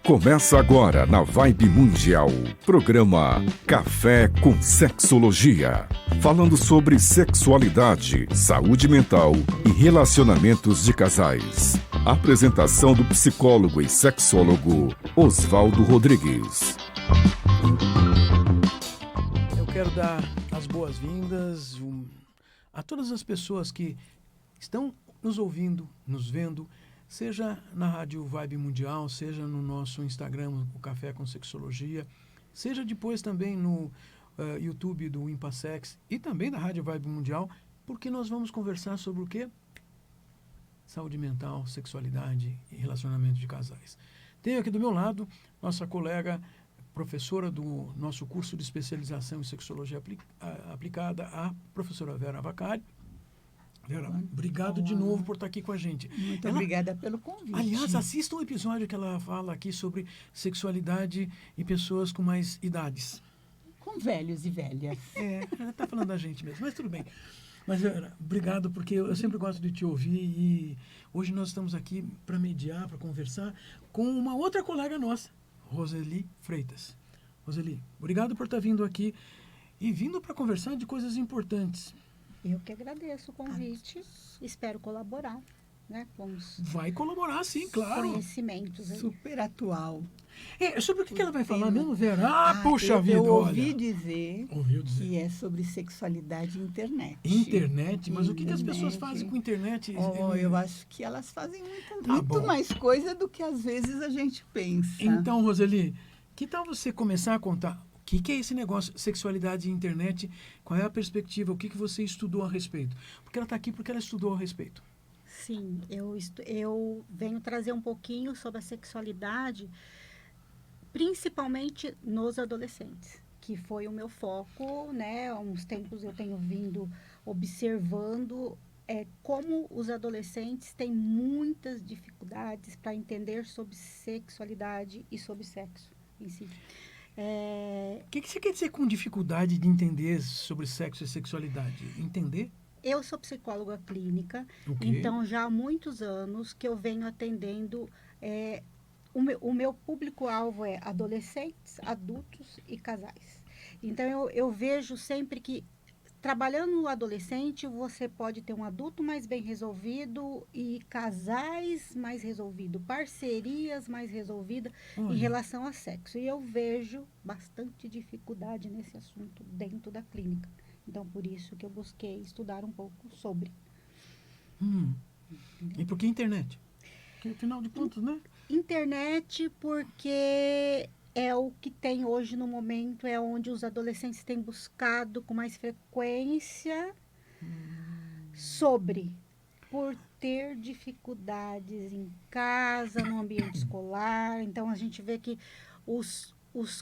Começa agora na Vibe Mundial, programa Café com Sexologia. Falando sobre sexualidade, saúde mental e relacionamentos de casais. Apresentação do psicólogo e sexólogo Oswaldo Rodrigues. Eu quero dar as boas-vindas a todas as pessoas que estão nos ouvindo, nos vendo, seja na Rádio Vibe Mundial, seja no nosso Instagram, o Café com Sexologia, seja depois também no YouTube do Impassex e também da Rádio Vibe Mundial, porque nós vamos conversar sobre o quê? Saúde mental, sexualidade e relacionamento de casais. Tenho aqui do meu lado nossa colega, professora do nosso curso de especialização em sexologia aplicada, a professora Vera Vacari. Vera, obrigado de novo por estar aqui com a gente. Muito obrigada pelo convite. Aliás, assista um episódio que ela fala aqui sobre sexualidade e pessoas com mais idades. Com velhos e velhas. Ela está falando da gente mesmo, mas tudo bem. Mas, Vera, obrigado, porque eu sempre gosto de te ouvir e hoje nós estamos aqui para mediar, para conversar com uma outra colega nossa, Roseli Freitas. Roseli, obrigado por estar vindo aqui e vindo para conversar de coisas importantes. Eu que agradeço o convite, espero colaborar, né, com os Vai colaborar, sim, claro. conhecimentos. Aí. Super atual. Sobre o que ela vai falar mesmo, Vera? Puxa vida, eu ouvi olha. dizer que é sobre sexualidade e internet. Internet? Mas o que as pessoas fazem com internet? Eu acho que elas fazem muito mais coisa do que às vezes a gente pensa. Então, Roseli, que tal você começar a contar o que é esse negócio, sexualidade e internet? Qual é a perspectiva? O que você estudou a respeito? Porque ela está aqui porque ela estudou a respeito. Sim, eu venho trazer um pouquinho sobre a sexualidade, principalmente nos adolescentes, que foi o meu foco, né? Há uns tempos eu tenho vindo observando como os adolescentes têm muitas dificuldades para entender sobre sexualidade e sobre sexo em si. O que você quer dizer com dificuldade de entender sobre sexo e sexualidade? Entender? Eu sou psicóloga clínica, então já há muitos anos que eu venho atendendo. O meu público-alvo é adolescentes, adultos e casais. Então eu vejo sempre que trabalhando no adolescente, você pode ter um adulto mais bem resolvido e casais mais resolvidos, parcerias mais resolvidas em relação a sexo. E eu vejo bastante dificuldade nesse assunto dentro da clínica. Então, por isso que eu busquei estudar um pouco sobre. E por que internet? Porque, afinal de contas, né? Internet, porque é o que tem hoje no momento, é onde os adolescentes têm buscado com mais frequência por ter dificuldades em casa, no ambiente escolar. Então, a gente vê que os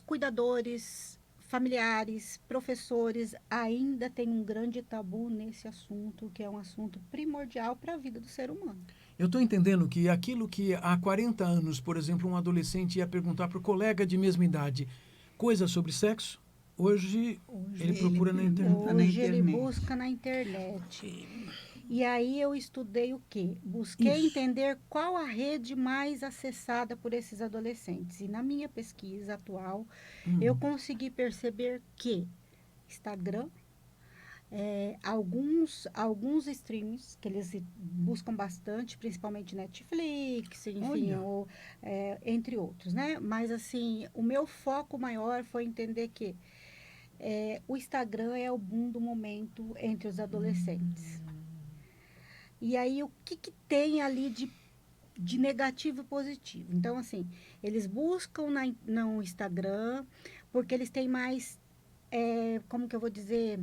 cuidadores, familiares, professores ainda têm um grande tabu nesse assunto, que é um assunto primordial para a vida do ser humano. Eu estou entendendo que aquilo que há 40 anos, por exemplo, um adolescente ia perguntar para o colega de mesma idade coisas sobre sexo, hoje ele procura na internet. Hoje ele busca na internet. E aí eu estudei o quê? Busquei entender qual a rede mais acessada por esses adolescentes. E na minha pesquisa atual, eu consegui perceber que Instagram, alguns streams que eles buscam bastante, principalmente Netflix, enfim, entre outros, né? Mas, assim, o meu foco maior foi entender que o Instagram é o boom do momento entre os adolescentes. E aí, o que tem ali de negativo e positivo? Então, assim, eles buscam no Instagram porque eles têm mais, como que eu vou dizer,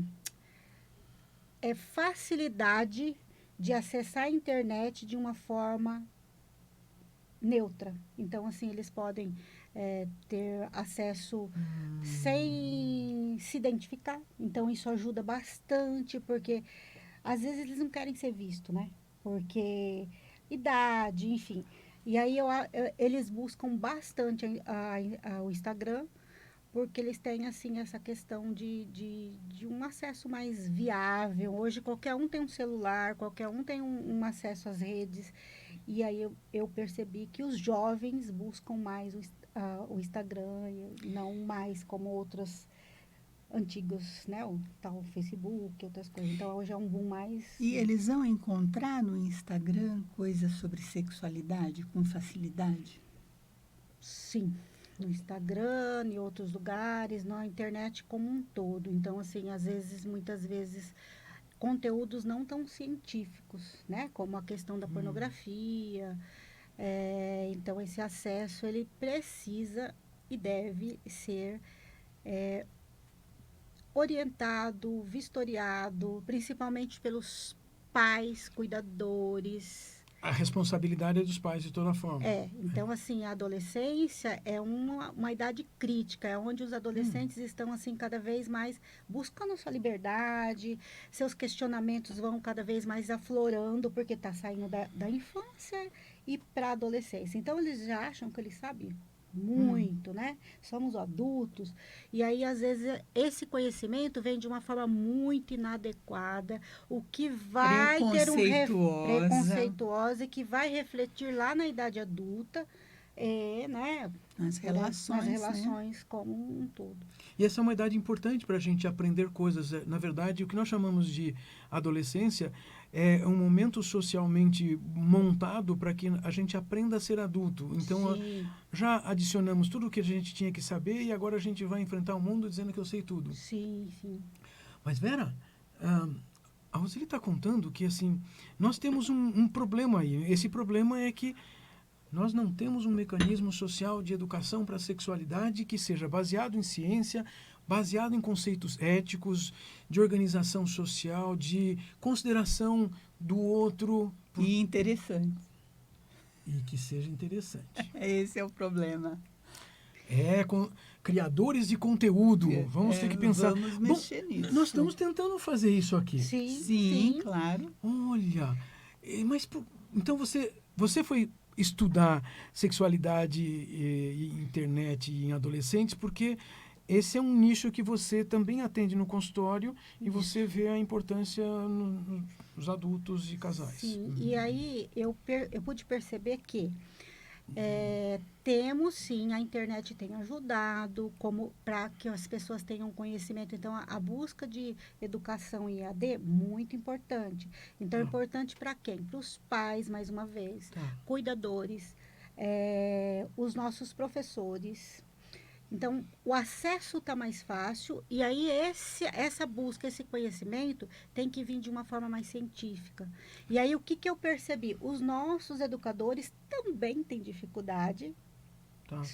facilidade de acessar a internet de uma forma neutra. Então, assim, eles podem ter acesso sem se identificar. Então, isso ajuda bastante, porque às vezes eles não querem ser vistos, né? Porque idade, enfim. E aí eles buscam bastante o Instagram, porque eles têm, assim, essa questão de um acesso mais viável. Hoje, qualquer um tem um celular, qualquer um tem um acesso às redes. E aí eu percebi que os jovens buscam mais o Instagram, e não mais como outros antigos, né? O tal Facebook, outras coisas. Então, hoje é um boom mais... E eles vão encontrar no Instagram coisas sobre sexualidade com facilidade? Sim, no Instagram, em outros lugares, na internet como um todo. Então, assim, muitas vezes, conteúdos não tão científicos, né? Como a questão da pornografia. Então, esse acesso, ele precisa e deve ser orientado, vistoriado, principalmente pelos pais, cuidadores. A responsabilidade é dos pais de toda forma. Então, assim, a adolescência é uma idade crítica, é onde os adolescentes estão, assim, cada vez mais buscando a sua liberdade, seus questionamentos vão cada vez mais aflorando, porque está saindo da infância e para a adolescência. Então, eles já acham que eles sabem muito, né? Somos adultos. E aí, às vezes, esse conhecimento vem de uma forma muito inadequada, o que vai ter preconceituosa e que vai refletir lá na idade adulta, né? Nas relações como um todo. E essa é uma idade importante para a gente aprender coisas. Na verdade, o que nós chamamos de adolescência é um momento socialmente montado para que a gente aprenda a ser adulto. Então, já adicionamos tudo o que a gente tinha que saber e agora a gente vai enfrentar o mundo dizendo que eu sei tudo. Sim. Mas, Vera, a Roseli está contando que, assim, nós temos um problema aí. Esse problema é que nós não temos um mecanismo social de educação para a sexualidade que seja baseado em ciência, baseado em conceitos éticos, de organização social, de consideração do outro. E interessante. E que seja interessante. Esse é o problema. Criadores de conteúdo. Vamos ter que pensar. Vamos mexer nisso. Nós estamos tentando fazer isso aqui. Sim, claro. Olha, mas então você foi estudar sexualidade e internet em adolescentes porque esse é um nicho que você também atende no consultório e você vê a importância nos adultos e casais. Sim, e aí eu pude perceber que temos sim, a internet tem ajudado para que as pessoas tenham conhecimento. Então, a busca de educação em EAD, muito importante. Então, é importante para quem? Para os pais, mais uma vez, cuidadores, os nossos professores. Então, o acesso está mais fácil e aí essa busca, esse conhecimento tem que vir de uma forma mais científica. E aí, o que eu percebi? Os nossos educadores também têm dificuldade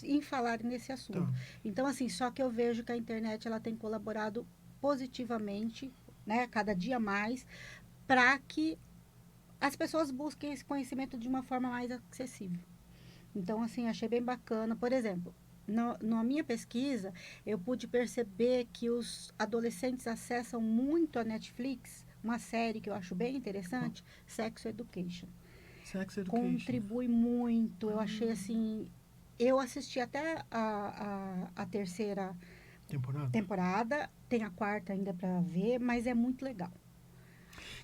em falar nesse assunto. Então, assim, só que eu vejo que a internet ela tem colaborado positivamente, né, cada dia mais, para que as pessoas busquem esse conhecimento de uma forma mais acessível. Então, assim, achei bem bacana. Por exemplo, na minha pesquisa, eu pude perceber que os adolescentes acessam muito a Netflix, uma série que eu acho bem interessante, Sex Education. Contribui muito. Eu achei assim... Eu assisti até a terceira temporada. Tem a quarta ainda para ver, mas é muito legal.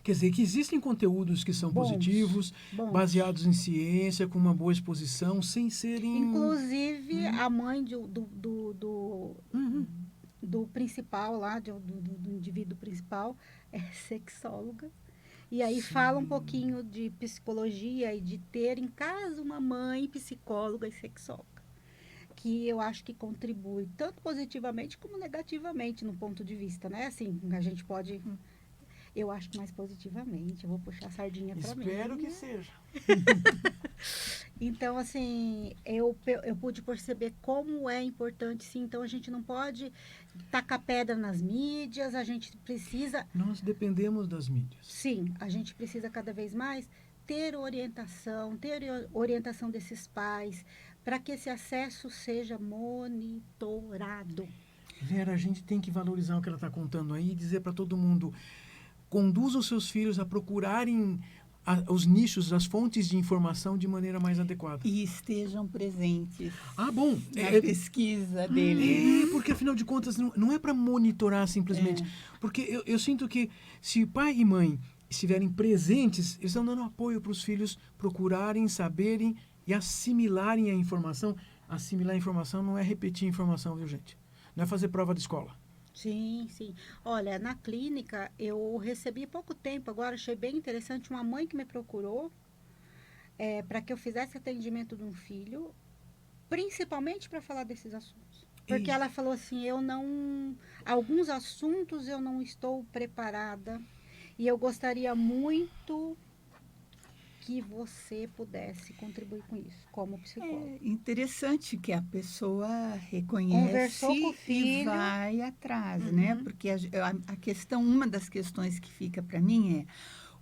Quer dizer, que existem conteúdos que são positivos, baseados em ciência, com uma boa exposição, sem serem... Inclusive, a mãe do principal lá, do indivíduo principal, é sexóloga. E aí fala um pouquinho de psicologia e de ter em casa uma mãe psicóloga e sexóloga. Que eu acho que contribui tanto positivamente como negativamente no ponto de vista, né? Assim, a gente pode... Eu acho que mais positivamente. Eu vou puxar a sardinha para mim. Espero que seja. Então, assim, eu pude perceber como é importante, sim. Então, a gente não pode tacar pedra nas mídias. A gente precisa... Nós dependemos das mídias. Sim, a gente precisa cada vez mais ter orientação desses pais, para que esse acesso seja monitorado. Vera, a gente tem que valorizar o que ela está contando aí e dizer para todo mundo... Conduzam seus filhos a procurarem os nichos, as fontes de informação de maneira mais adequada. E estejam presentes bom. na pesquisa deles. Porque, afinal de contas, não é para monitorar simplesmente. Porque eu sinto que se pai e mãe estiverem presentes, eles estão dando apoio para os filhos procurarem, saberem e assimilarem a informação assimilar informação não é repetir informação, viu, gente? Não é fazer prova de escola. Sim, sim. Olha, na clínica, eu recebi há pouco tempo, agora achei bem interessante, uma mãe que me procurou para que eu fizesse atendimento de um filho, principalmente para falar desses assuntos. Porque ela falou assim, alguns assuntos eu não estou preparada e eu gostaria muito que você pudesse contribuir com isso, como psicólogo. É interessante que a pessoa Conversou com o reconhece e filho. vai atrás, né? Porque a questão, uma das questões que fica para mim é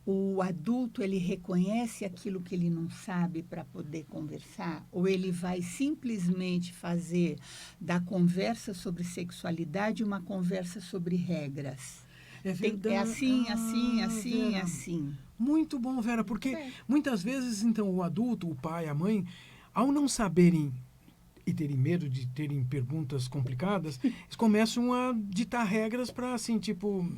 o adulto, ele reconhece aquilo que ele não sabe para poder conversar, ou ele vai simplesmente fazer da conversa sobre sexualidade uma conversa sobre regras. É verdade. É assim, assim, assim, Vera. assim. Muito bom, Vera, porque É. muitas vezes, então, o adulto, o pai, a mãe, ao não saberem e terem medo de terem perguntas complicadas, eles começam a ditar regras para, assim, tipo...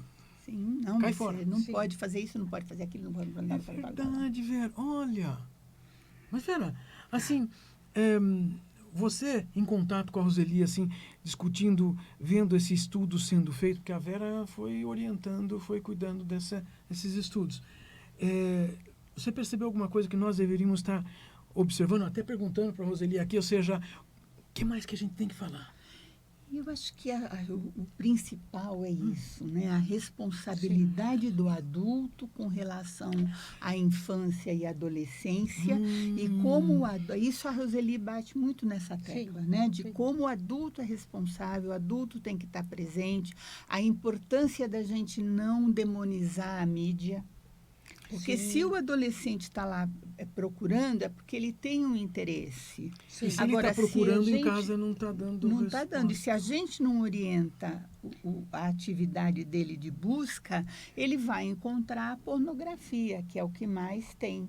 Sim, não, Cai você fora. não Sim. pode fazer isso, não pode fazer aquilo, não pode... É verdade, Vera. Olha. Mas, Vera, assim, você em contato com a Roseli, assim, discutindo, vendo esse estudo sendo feito, porque a Vera foi orientando, foi cuidando desses estudos. Você percebeu alguma coisa que nós deveríamos estar observando, até perguntando para a Roseli aqui, ou seja, o que mais que a gente tem que falar? Eu acho que o principal é isso, né? A responsabilidade do adulto com relação à infância e adolescência e como isso a Roseli bate muito nessa tecla, Sim, né? De sim. como o adulto é responsável, o adulto tem que estar presente, a importância da gente não demonizar a mídia. Porque Sim. se o adolescente está lá procurando, é porque ele tem um interesse. E se Agora, ele está procurando se a em gente casa, não está dando não está resposta. dando. E se a gente não orienta a atividade dele de busca, ele vai encontrar a pornografia, que é o que mais tem.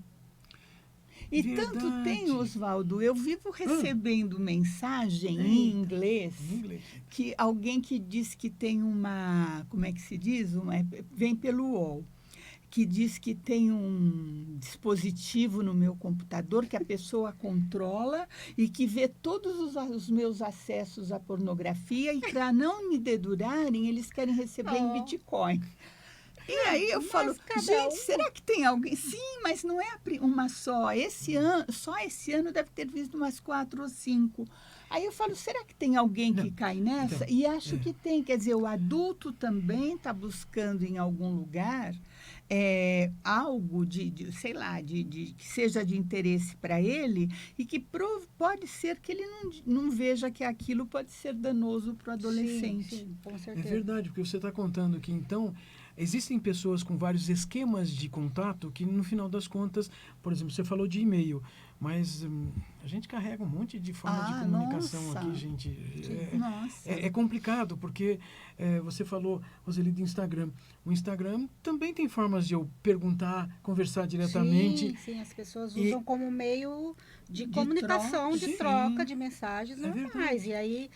E Verdade. tanto tem, Oswaldo, eu vivo recebendo mensagem em inglês, Em inglês. que alguém que diz que tem uma, como é que se diz? Vem pelo UOL, que diz que tem um dispositivo no meu computador que a pessoa controla e que vê todos os meus acessos à pornografia e para não me dedurarem, eles querem receber em Bitcoin. E aí eu falo, gente, será que tem alguém? Sim, mas não é uma só. Só esse ano deve ter visto umas 4 ou 5. Aí eu falo, será que tem alguém que cai nessa? Então, E acho que tem. Quer dizer, o adulto também está buscando em algum lugar algo sei lá, que seja de interesse para ele e que pode ser que ele não veja que aquilo pode ser danoso para o adolescente. Sim, com É certeza. verdade, porque você está contando que, então, existem pessoas com vários esquemas de contato que, no final das contas, por exemplo, você falou de e-mail, mas a gente carrega um monte de formas de comunicação nossa. aqui, gente. Nossa. É complicado, porque você falou, Roseli, do Instagram. O Instagram também tem formas de eu perguntar, conversar diretamente. Sim, as pessoas usam como meio de comunicação, troca, de sim. troca de mensagens normais. verdade. E aí,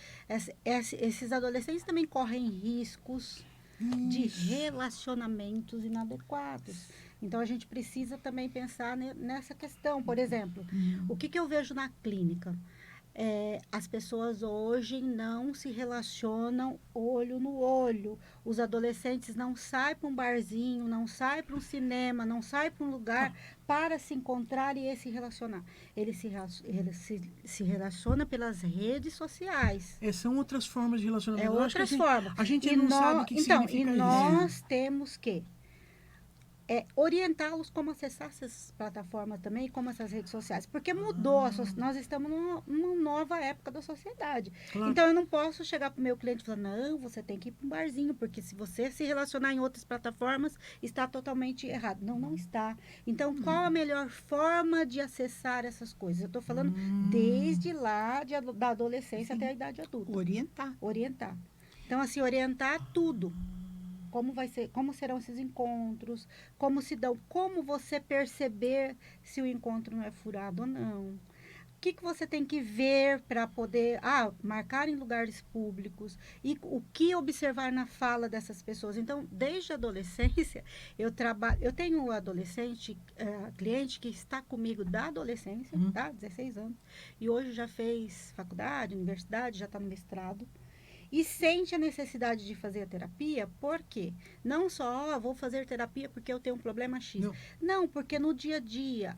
esses adolescentes também correm riscos de relacionamentos inadequados. Então, a gente precisa também pensar nessa questão. Por exemplo, o que eu vejo na clínica? As pessoas hoje não se relacionam olho no olho. Os adolescentes não saem para um barzinho, não saem para um cinema, não saem para um lugar para se encontrar e se relacionar. Ele se relaciona pelas redes sociais. São outras formas de relacionamento. É outras formas. A gente não sabe o que significa isso. Nós temos que orientá-los como acessar essas plataformas também, como essas redes sociais. Porque mudou, nós estamos numa nova época da sociedade. Claro. Então, eu não posso chegar para o meu cliente e falar, não, você tem que ir para um barzinho, porque se você se relacionar em outras plataformas, está totalmente errado. Não, não está. Então, qual a melhor forma de acessar essas coisas? Eu estou falando desde lá, da adolescência até a idade adulta. Orientar. Então, assim, orientar tudo. Como serão esses encontros, como você perceber se o encontro não é furado ou não, que você tem que ver para poder marcar em lugares públicos e o que observar na fala dessas pessoas. Então, desde a adolescência, eu tenho um adolescente, cliente que está comigo da adolescência, tá? 16 anos, e hoje já fez faculdade, universidade, já está no mestrado. E sente a necessidade de fazer a terapia, por quê? Não só, vou fazer terapia porque eu tenho um problema X. Não, porque no dia a dia,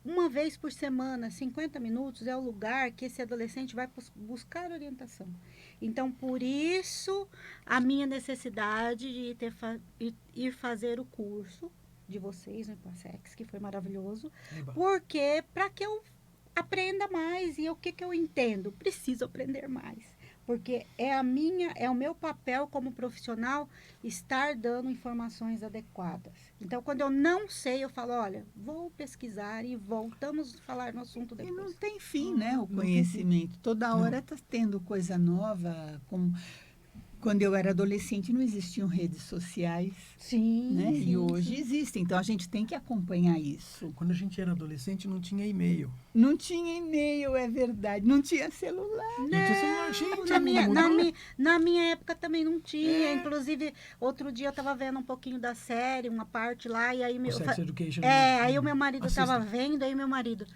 uma vez por semana, 50 minutos, é o lugar que esse adolescente vai buscar orientação. Então, por isso, a minha necessidade de ir fazer o curso de vocês no IPASEX, que foi maravilhoso, porque para que eu aprenda mais e o que eu entendo? Preciso aprender mais. Porque é o meu papel como profissional estar dando informações adequadas. Então, quando eu não sei, eu falo, olha, vou pesquisar e voltamos a falar no assunto depois. E não tem fim, né, o conhecimento. Toda hora está tendo coisa nova. Quando eu era adolescente, não existiam redes sociais. Sim, né? Sim, e hoje existem. Então, a gente tem que acompanhar isso. Quando a gente era adolescente, não tinha e-mail. Não tinha e-mail, é verdade. Não tinha celular. Não tinha celular, gente. Na minha época também não tinha. Inclusive, outro dia eu estava vendo um pouquinho da série, uma parte lá, e aí... Sex Education. Aí o meu marido estava vendo, aí meu marido...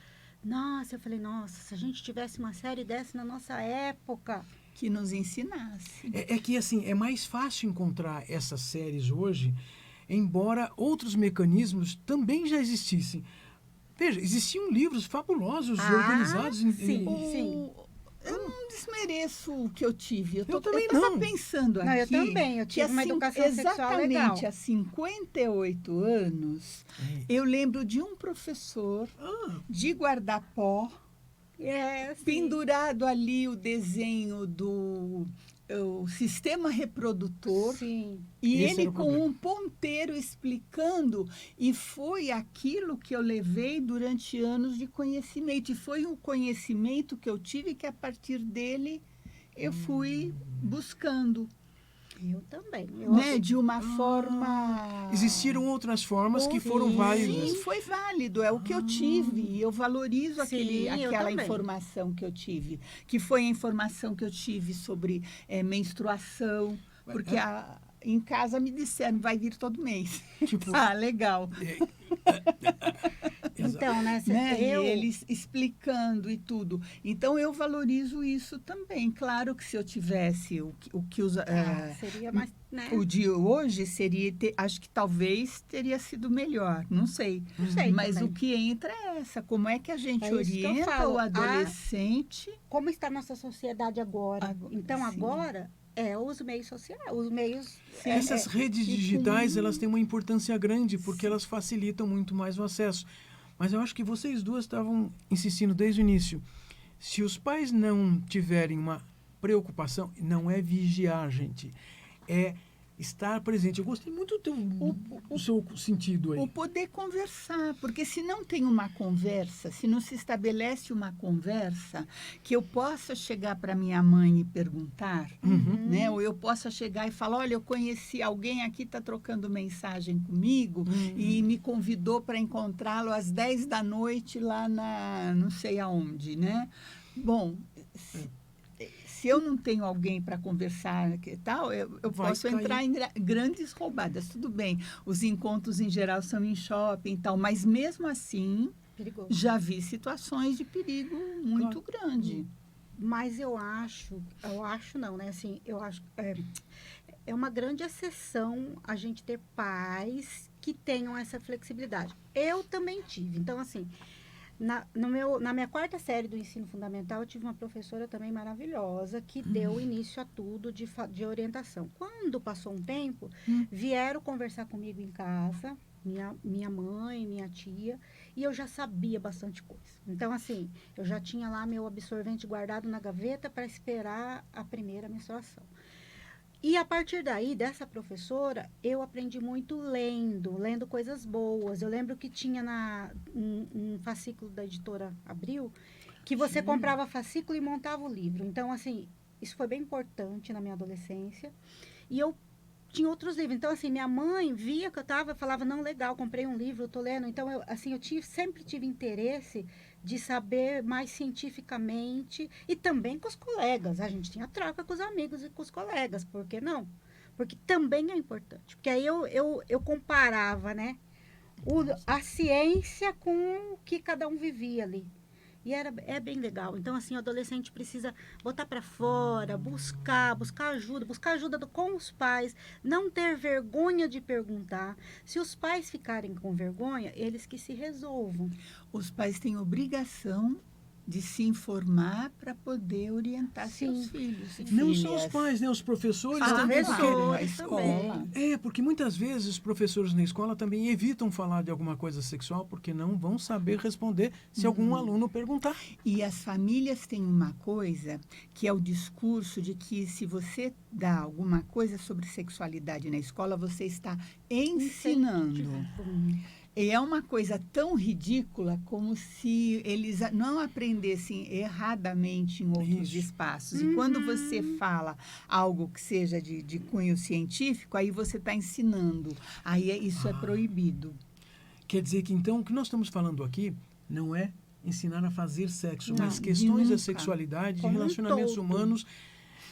Nossa, eu falei, nossa, se a gente tivesse uma série dessa na nossa época... Que nos ensinasse. É que, assim, é mais fácil encontrar essas séries hoje, embora outros mecanismos também já existissem. Veja, existiam livros fabulosos organizados. Sim. Eu não desmereço o que eu tive. Eu também não. Eu estava pensando aqui... eu também. Eu tive uma educação sexual legal. Exatamente, há 58 anos, eu lembro de um professor de guarda-pó, pendurado ali o desenho do sistema reprodutor. Sim. E ele com um ponteiro explicando, e foi aquilo que eu levei durante anos de conhecimento. E foi um conhecimento que eu tive que, a partir dele, eu fui buscando. Eu também. De uma forma... Existiram outras formas que foram válidas. Sim, foi válido. É o que eu tive. E eu valorizo aquela informação que eu tive. Que foi a informação que eu tive sobre menstruação. Porque em casa me disseram, vai vir todo mês. Tipo, legal. Então, né? E eles explicando e tudo. Então, eu valorizo isso também. Claro que se eu tivesse o que usa... seria mais... Né? O de hoje seria... acho que talvez teria sido melhor. Não sei. Mas também. O que entra é essa. Como é que a gente orienta o adolescente... Como está a nossa sociedade agora? Então, agora... os meios sociais, os meios... Essas redes digitais, elas têm uma importância grande, porque elas facilitam muito mais o acesso. Mas eu acho que vocês duas estavam insistindo desde o início. Se os pais não tiverem uma preocupação, não é vigiar, gente, é estar presente. Eu gostei muito do seu sentido aí. O poder conversar, porque se não tem uma conversa, se não se estabelece uma conversa, que eu possa chegar para minha mãe e perguntar, né? Ou eu possa chegar e falar, olha, eu conheci alguém aqui, está trocando mensagem comigo e me convidou para encontrá-lo às 10 da noite lá na não sei aonde, né? Bom... Se eu não tenho alguém para conversar e tal, eu posso entrar em grandes roubadas. Tudo bem, os encontros em geral são em shopping e tal, mas mesmo assim, já vi situações de perigo muito grande. Mas eu acho não, né? Assim, eu acho é uma grande exceção a gente ter pais que tenham essa flexibilidade. Eu também tive. Então, assim, na minha 4ª série do ensino fundamental, eu tive uma professora também maravilhosa que deu início a tudo de orientação. Quando passou um tempo, vieram conversar comigo em casa, minha mãe, minha tia, e eu já sabia bastante coisa. Então, assim, eu já tinha lá meu absorvente guardado na gaveta para esperar a primeira menstruação. E a partir daí, dessa professora, eu aprendi muito lendo coisas boas. Eu lembro que tinha um fascículo da editora Abril, que você comprava fascículo e montava o livro. Então, assim, isso foi bem importante na minha adolescência. E eu tinha outros livros. Então, assim, minha mãe via que eu falava, não, legal, comprei um livro, eu tô lendo. Então, eu sempre tive interesse de saber mais cientificamente e também com os colegas. A gente tinha troca com os amigos e com os colegas, por que não? Porque também é importante. Porque aí eu comparava, né, a ciência com o que cada um vivia ali. E é bem legal. Então, assim, o adolescente precisa botar para fora, buscar ajuda com os pais, não ter vergonha de perguntar. Se os pais ficarem com vergonha, eles que se resolvam. Os pais têm obrigação de se informar para poder orientar seus filhos e Não só filhas. os pais, né? Os professores Ah, também. professores, Porque, a escola. porque muitas vezes os professores na escola também evitam falar de alguma coisa sexual porque não vão saber responder se algum aluno perguntar. E as famílias têm uma coisa que é o discurso de que se você dá alguma coisa sobre sexualidade na escola, você está ensinando. E é uma coisa tão ridícula como se eles não aprendessem erradamente em outros espaços. E quando você fala algo que seja de cunho científico, aí você está ensinando. Aí isso é proibido. Quer dizer que, então, o que nós estamos falando aqui não é ensinar a fazer sexo, Não, mas questões nunca. da sexualidade, de Como um relacionamentos todo. humanos,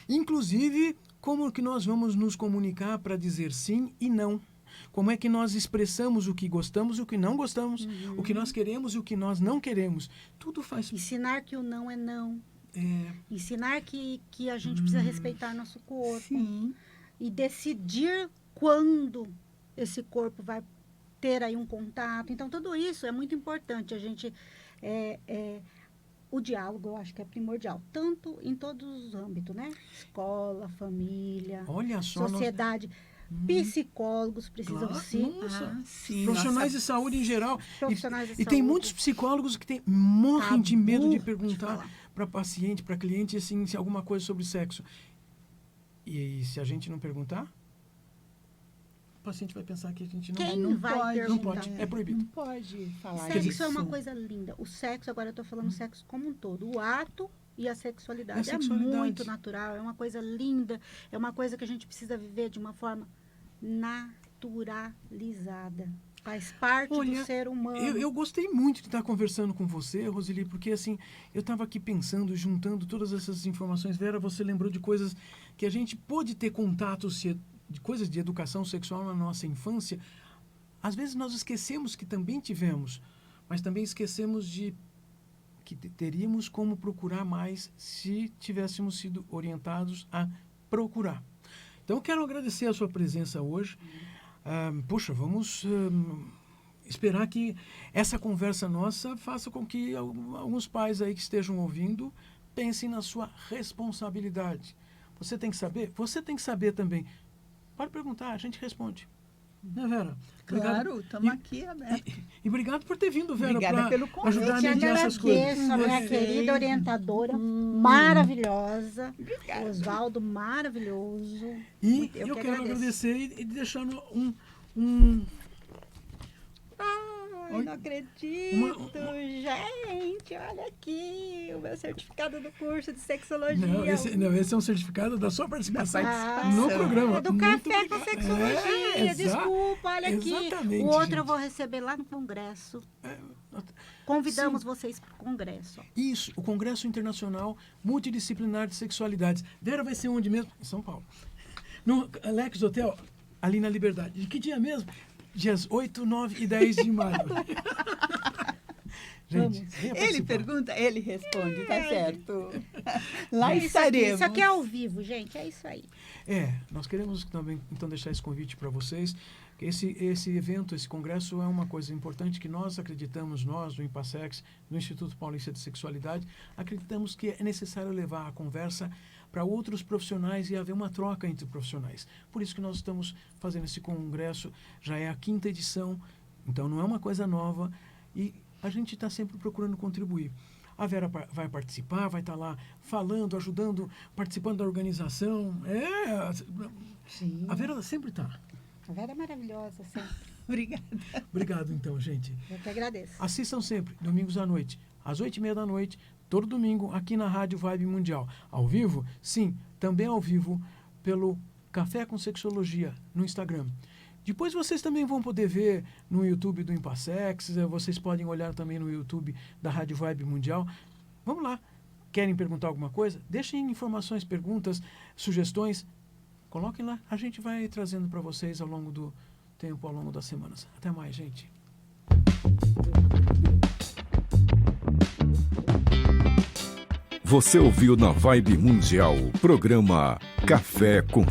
inclusive como que nós vamos nos comunicar para dizer sim e não. Como é que nós expressamos o que gostamos e o que não gostamos, o que nós queremos e o que nós não queremos. Tudo faz... Ensinar que o não é não. É, Ensinar que a gente precisa respeitar nosso corpo. Sim. E decidir quando esse corpo vai ter aí um contato. Então, tudo isso é muito importante. A gente... o diálogo, eu acho que é primordial. Tanto em todos os âmbitos, né? Escola, família, olha só... sociedade... Psicólogos precisam Claro, sim. nossa. Sim, Profissionais de saúde em geral. Profissionais de E tem saúde. muitos psicólogos que morrem de Tabu medo de de perguntar falar. para paciente, para cliente, assim, se alguma coisa sobre sexo. E se a gente não perguntar, o paciente vai pensar que a gente não... Quem Não vai pode, perguntar? Não pode, é proibido. Não pode falar Sexo disso. é uma coisa linda. O sexo, agora eu estou falando sexo como um todo. O ato e a sexualidade. A sexualidade. É muito natural, é uma coisa linda, é uma coisa que a gente precisa viver de uma forma naturalizada. Faz parte Olha, do ser humano. Eu gostei muito de estar conversando com você, Roseli, porque assim, eu estava aqui pensando, juntando todas essas informações. Vera, você lembrou de coisas que a gente pôde ter contato, de coisas de educação sexual na nossa infância. Às vezes nós esquecemos que também tivemos, mas também esquecemos de que teríamos como procurar mais se tivéssemos sido orientados a procurar. Então, eu quero agradecer a sua presença hoje. Puxa, vamos esperar que essa conversa nossa faça com que alguns pais aí que estejam ouvindo pensem na sua responsabilidade. Você tem que saber também. Pode perguntar, a gente responde. Né, Vera? Claro, estamos aqui abertos. E obrigado por ter vindo, Vera, Obrigada pelo para convite. ajudar a Eu te mediar essas coisas. agradeço, a minha Vocês. querida orientadora, maravilhosa. Oswaldo, maravilhoso. E Eu eu que quero agradeço. agradecer e deixar um Ai, não acredito, gente. Olha aqui o meu certificado do curso de sexologia. Esse é um certificado da sua participação participação. no programa. É do Muito Café com obrigado. Sexologia. Desculpa, olha aqui. exatamente, O outro gente. eu vou receber lá no congresso. Convidamos vocês para o congresso. Isso, o Congresso Internacional Multidisciplinar de Sexualidades. Vera vai ser onde mesmo? Em São Paulo. No Alex Hotel, ali na Liberdade. De que dia mesmo? Dias 8, 9 e 10 de maio. Gente, venha Ele participar. pergunta, ele responde, tá certo. Lá Isso aqui, estaremos. isso aqui é ao vivo, gente. É isso aí. Nós queremos também, então, deixar esse convite para vocês. Esse evento, esse congresso é uma coisa importante que nós acreditamos, nós do IPASEX, do Instituto Paulista de Sexualidade, acreditamos que é necessário levar a conversa para outros profissionais e haver uma troca entre profissionais. Por isso que nós estamos fazendo esse congresso, já é a 5ª edição, então não é uma coisa nova e a gente está sempre procurando contribuir. A Vera vai participar, vai estar lá falando, ajudando, participando da organização. Sim. A Vera sempre está. A Vera é maravilhosa, sempre. Obrigada. Obrigado, então, gente. Eu que agradeço. Assistam sempre, domingos à noite, às 8h30 da noite, todo domingo, aqui na Rádio Vibe Mundial. Ao vivo? Sim, também ao vivo, pelo Café com Sexologia, no Instagram. Depois vocês também vão poder ver no YouTube do Impassex, vocês podem olhar também no YouTube da Rádio Vibe Mundial. Vamos lá. Querem perguntar alguma coisa? Deixem informações, perguntas, sugestões. Coloquem lá. A gente vai trazendo para vocês ao longo do tempo, ao longo das semanas. Até mais, gente. Você ouviu na Vibe Mundial, programa Café com